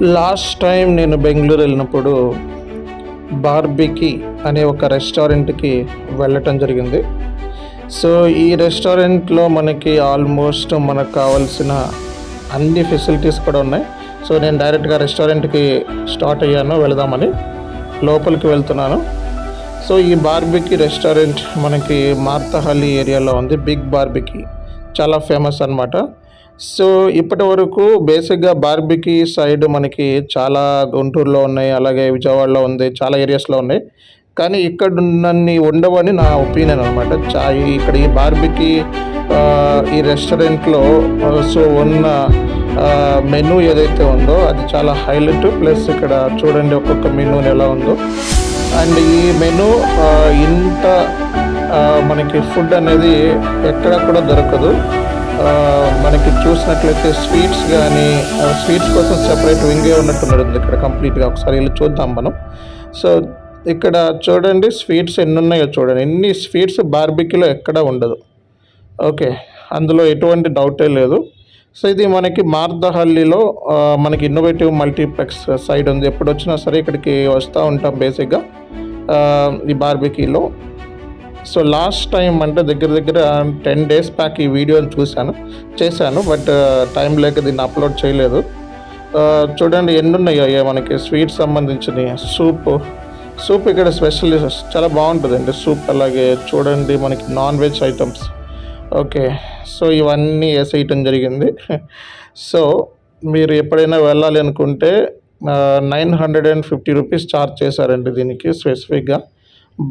Last time నేను బెంగళూరు వెళ్ళినప్పుడు బార్బికి అనే ఒక రెస్టారెంట్కి వెళ్ళటం జరిగింది. సో ఈ రెస్టారెంట్లో మనకి ఆల్మోస్ట్ మనకు కావాల్సిన అన్ని ఫెసిలిటీస్ కూడా ఉన్నాయి. సో నేను డైరెక్ట్గా రెస్టారెంట్కి స్టార్ట్ అయ్యాను, వెళదామని లోపలికి వెళ్తున్నాను. సో ఈ బార్బికి రెస్టారెంట్ మనకి మార్తహల్లి ఏరియాలో ఉంది. బిగ్ బార్బికి చాలా ఫేమస్ అన్నమాట. సో ఇప్పటి వరకు బేసిక్గా బార్బికి సైడ్ మనకి చాలా గుంటూరులో ఉన్నాయి, అలాగే విజయవాడలో ఉంది, చాలా ఏరియాస్లో ఉన్నాయి. కానీ ఇక్కడ ఉన్నన్ని ఉండవని నా ఒపీనియన్ అనమాట. ఇక్కడ ఈ బార్బికి ఈ రెస్టారెంట్లో సో ఉన్న మెనూ ఏదైతే ఉందో అది చాలా హైలైట్. ప్లస్ ఇక్కడ చూడండి ఒక్కొక్క మెనూ ఎలా ఉందో. అండ్ ఈ మెనూ ఇంత మనకి ఫుడ్ అనేది ఎక్కడ కూడా దొరకదు. మనకి చూసినట్లయితే స్వీట్స్ కానీ స్వీట్స్ కోసం సెపరేట్ వింగే ఉన్నట్టున్నది ఇక్కడ కంప్లీట్గా. ఒకసారి వెళ్ళి చూద్దాం మనం. సో ఇక్కడ చూడండి స్వీట్స్ ఎన్ని ఉన్నాయో చూడండి. ఎన్ని స్వీట్స్ బార్బిక్యూలో ఎక్కడ ఉండదు. ఓకే, అందులో ఎటువంటి డౌటే లేదు. సో ఇది మనకి మార్తహల్లిలో మనకి ఇన్నోవేటివ్ మల్టీప్లెక్స్ సైడ్ ఉంది. ఎప్పుడు వచ్చినా సరే ఇక్కడికి వస్తూ ఉంటాం బేసిక్గా ఈ బార్బిక్యూలో. సో లాస్ట్ టైం అంటే దగ్గర 10 days బ్యాక్ ఈ వీడియోని చేశాను. బట్ టైం లేక దీన్ని అప్లోడ్ చేయలేదు. చూడండి ఎన్ని ఉన్నాయో మనకి స్వీట్ సంబంధించిన సూప్ ఇక్కడ స్పెషల్ చాలా బాగుంటుందండి సూప్. అలాగే చూడండి మనకి non veg items. Okay, so ఇవన్నీ వేసేయటం జరిగింది. సో మీరు ఎప్పుడైనా వెళ్ళాలి అనుకుంటే 950 రూపీస్ ఛార్జ్ చేశారండి దీనికి స్పెసిఫిక్గా.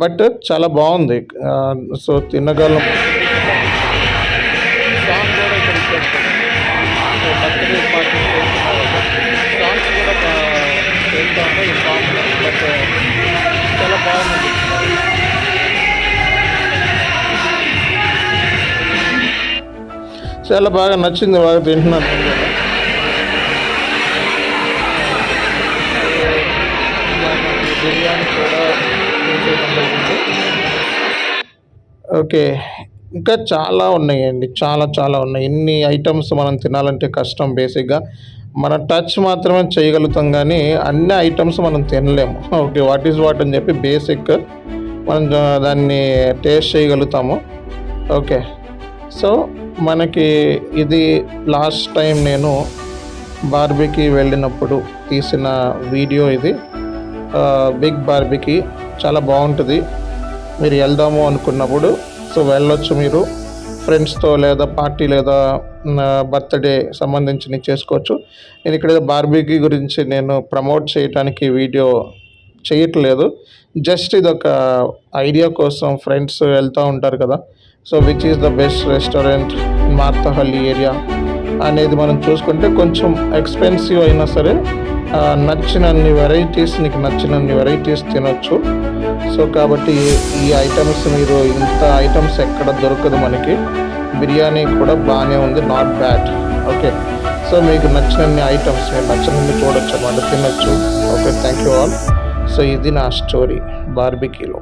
బట్ చాలా బాగుంది. సో తినగలం. చాలా బాగుంది. చాలా బాగా నచ్చింది, బాగా తింటున్నాను. బిర్యానీ కూడా ఓకే, ఇంకా చాలా ఉన్నాయండి, చాలా ఉన్నాయి. ఇన్ని ఐటమ్స్ మనం తినాలంటే కష్టం. బేసిక్గా మనం టచ్ మాత్రమే చేయగలుగుతాం, కానీ అన్ని ఐటమ్స్ మనం తినలేము. ఓకే, వాట్ ఈజ్ వాట్ అని చెప్పి బేసిక్ మనం దాన్ని టేస్ట్ చేయగలుగుతాము. ఓకే, సో మనకి ఇది లాస్ట్ టైం నేను బార్బికి వెళ్ళినప్పుడు తీసిన వీడియో ఇది. బిగ్ బార్బికి చాలా బాగుంటుంది. మీరు వెళ్దాము అనుకున్నప్పుడు సో వెళ్ళొచ్చు. మీరు ఫ్రెండ్స్తో లేదా పార్టీ లేదా బర్త్డే సంబంధించి చేసుకోవచ్చు. నేను ఇక్కడ బార్బికి గురించి నేను ప్రమోట్ చేయడానికి వీడియో చేయట్లేదు. జస్ట్ ఇది ఒక ఐడియా కోసం. ఫ్రెండ్స్ వెళ్తూ ఉంటారు కదా, so which is the best restaurant in Marathahalli area అనేది మనం చూసుకుంటే కొంచెం ఎక్స్పెన్సివ్ అయినా సరే నీకు నచ్చినన్ని వెరైటీస్ తినొచ్చు. సో కాబట్టి ఈ ఐటమ్స్ మీరు ఇంత ఐటమ్స్ ఎక్కడ దొరకదు మనకి. బిర్యానీ కూడా బాగానే ఉంది, నాట్ బ్యాడ్. ఓకే, సో మీకు నచ్చినన్ని ఐటమ్స్ మీరు నచ్చినన్ని చూడొచ్చు అన్నమాట, తినొచ్చు. Okay, thank you all. So ఇది నా స్టోరీ బార్బిక్యూలో.